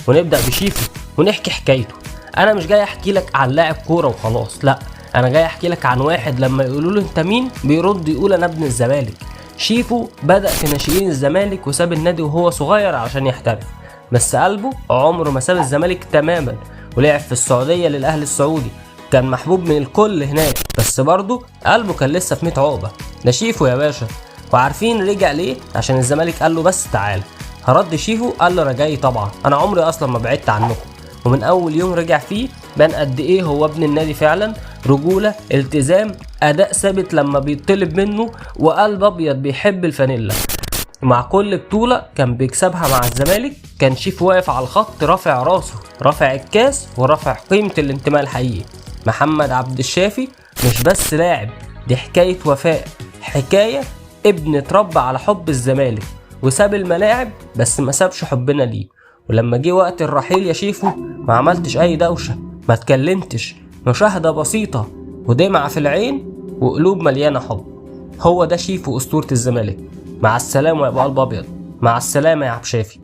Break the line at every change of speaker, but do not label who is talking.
ونبدأ بشيفو ونحكي حكايته. انا مش جاي احكي لك عن لاعب كورة وخلاص، لا، انا جاي احكي لك عن واحد لما يقولوا له انت مين بيرد يقول انا ابن الزمالك. شيفو بدأ في ناشئين الزمالك وساب النادي وهو صغير عشان يحترف، بس قلبه عمره ما ساب الزمالك تماما، ولعب في السعودية للأهلي السعودي، كان محبوب من الكل هناك، بس برضه قلبه كان لسه في 100 عقبة. ده شيفو يا باشا. وعارفين رجع ليه؟ عشان الزمالك قال له بس تعال. هرد شيفو قال له انا جاي طبعا، انا عمري اصلا ما بعدت عنكم. ومن اول يوم رجع فيه بان قد ايه هو ابن النادي فعلا، رجولة، التزام، اداء ثابت لما بيطلب منه، وقلب ابيض بيحب الفانيلا. مع كل بطولة كان بيكسبها مع الزمالك كان شيفو واقف على الخط رافع راسه، رافع الكاس ورافع قيمة الانتماء الحقيقي. محمد عبد الشافي مش بس لاعب، دي حكاية وفاء، حكاية ابن اتربى على حب الزمالك وساب الملاعب بس ما سابش حبنا ليه. ولما جه وقت الرحيل يا شيفو ما عملتش اي دوشة، ما اتكلمتش، مشاهدة بسيطة ودمعة في العين وقلوب مليانة حب. هو ده شيفو أسطورة الزمالك. مع السلامة يا ابو قلب ابيض، مع السلامة يا عبد الشافي.